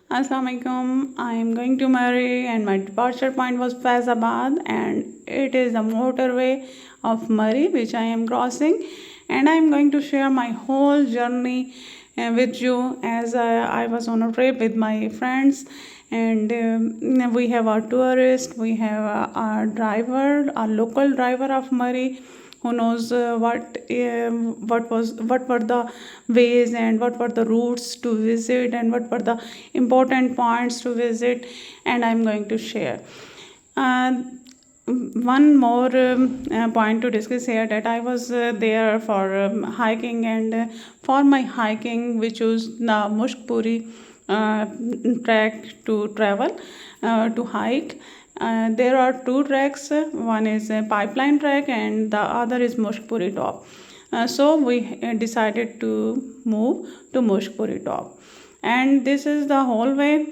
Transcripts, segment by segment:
Assalamualaikum. I am going to Murree and my departure point was Faizabad and it is the motorway of Murree which I am crossing, and I am going to share my whole journey with you as I was on a trip with my friends, and we have our tourist, we have our driver, our local driver of Murree, who knows what were the ways and what were the routes to visit and what were the important points to visit, and I'm going to share. uh, One more point to discuss here, that I was there for hiking, and for my hiking we chose the Mushkpuri uh, track to travel, to hike. There are two tracks. One is a pipeline track and the other is Mushkpuri top. So we decided to move to Mushkpuri top, and this is the whole way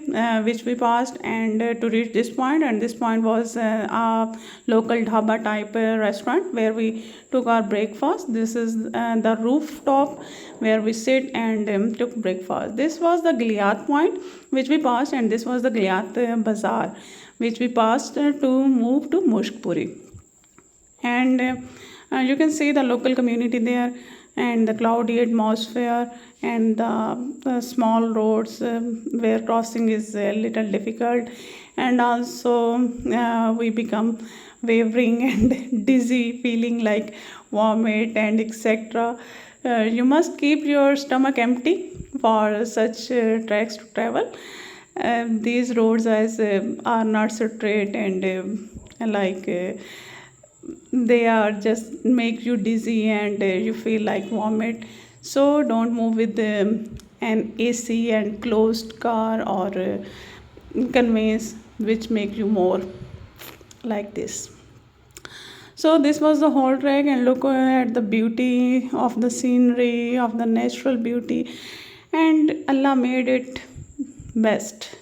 which we passed, and to reach this point, and this point was a local dhaba type restaurant where we took our breakfast. This is the rooftop where we sit and took breakfast. This was the Gliat point which we passed, and this was the Gliat bazaar which we passed to move to Mushkpuri. And you can see the local community there, and the cloudy atmosphere, and the small roads where crossing is a little difficult, and also we become wavering and dizzy, feeling like vomit and etc. You must keep your stomach empty for such treks to travel. These roads as are not so straight, and they are just make you dizzy, and you feel like vomit. So don't move with an AC and closed car or conveyance which make you more like this. So this was the whole trek, and look at the beauty of the scenery, of the natural beauty, and Allah made it best.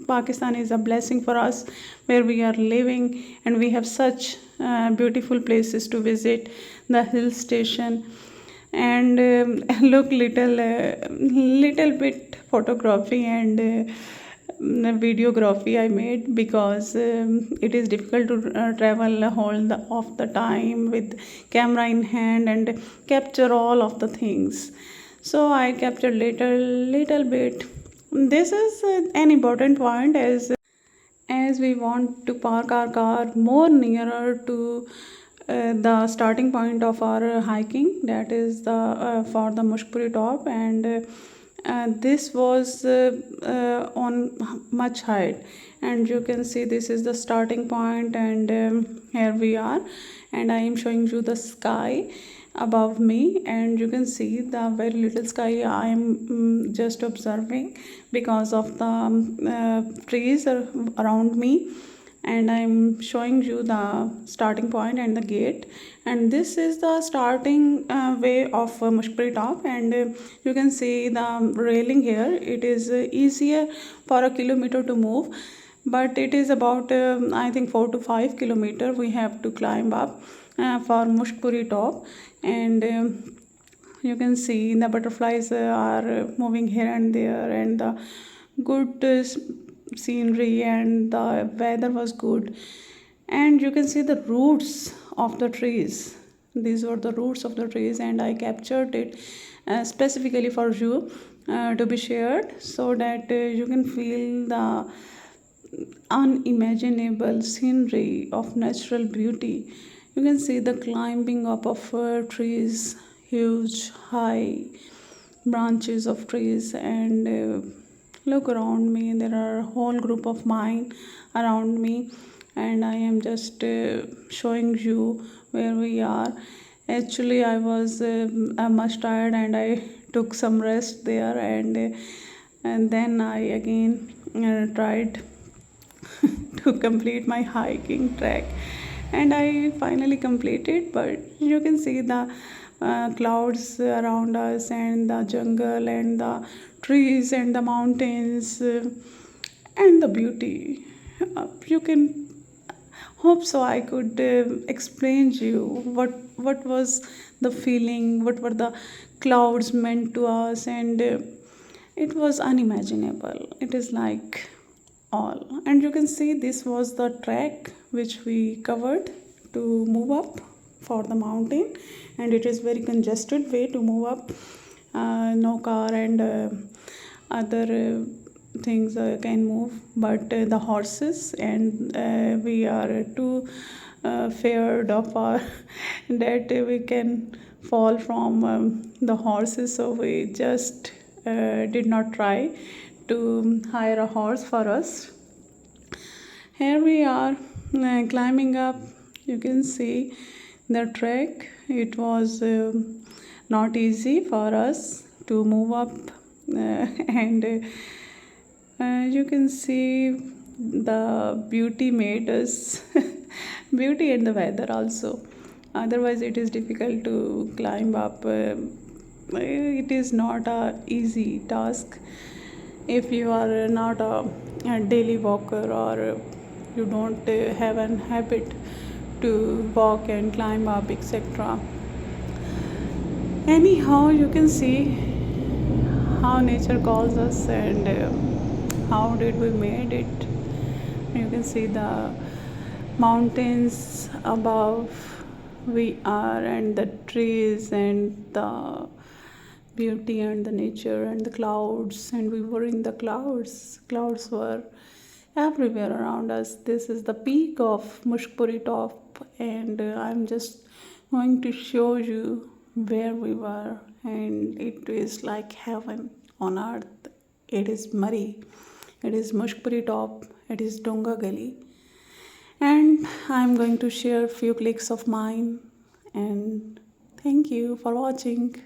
Pakistan is a blessing for us, where we are living, and we have such beautiful places to visit, the hill station, and look, little bit photography and videography I made, because it is difficult to travel of the time with camera in hand and capture all of the things. So I captured little bit. This is an important point, as we want to park our car more nearer to the starting point of our hiking, that is the for the Mushkpuri top, and this was on much height, and you can see this is the starting point, and here we are, and I am showing you the sky above me, and you can see the very little sky I am just observing because of the trees around me, and I'm showing you the starting point and the gate, and this is the starting way of Mushkpuri top, and you can see the railing here. It is easier for a kilometer to move, but it is about I think 4 to 5 kilometer we have to climb up for Mushkpuri top, and you can see the butterflies are moving here and there, and the good scenery, and the weather was good, and you can see the roots of the trees. These were the roots of the trees, and I captured it specifically for you to be shared, so that you can feel the unimaginable scenery of natural beauty. You can see the climbing up of trees, huge high branches of trees, and look around me, there are a whole group of mine around me, and I am just showing you where we are. Actually I was much tired, and I took some rest there, and then I again tried to complete my hiking track, and I finally completed. But you can see the clouds around us, and the jungle, and the trees, and the mountains, and the beauty. You can hope so I could explain to you what was the feeling, what were the clouds meant to us, and It was unimaginable. It is like all. And you can see this was the track which we covered to move up for the mountain, and it is very congested way to move up. No car and other things can move, but the horses, and we are too feared of our that we can fall from the horses, so we just did not try to hire a horse for us. Here we are climbing up. You can see the trek. It was not easy for us to move up, and you can see the beauty made us beauty and the weather also. Otherwise, it is difficult to climb up. It is not a easy task if you are not a daily walker, or you don't have an habit to walk and climb up, etc. Anyhow, you can see how nature calls us, and how did we made it. You can see the mountains above we are, and the trees, and the beauty, and the nature, and the clouds, and we were in the clouds were everywhere around us. This is the peak of Mushkpuri top, and I'm just going to show you where we were, and it is like heaven on earth. It is Murree, it is Mushkpuri top, it is Donga Gully, and I'm going to share a few clicks of mine. And thank you for watching.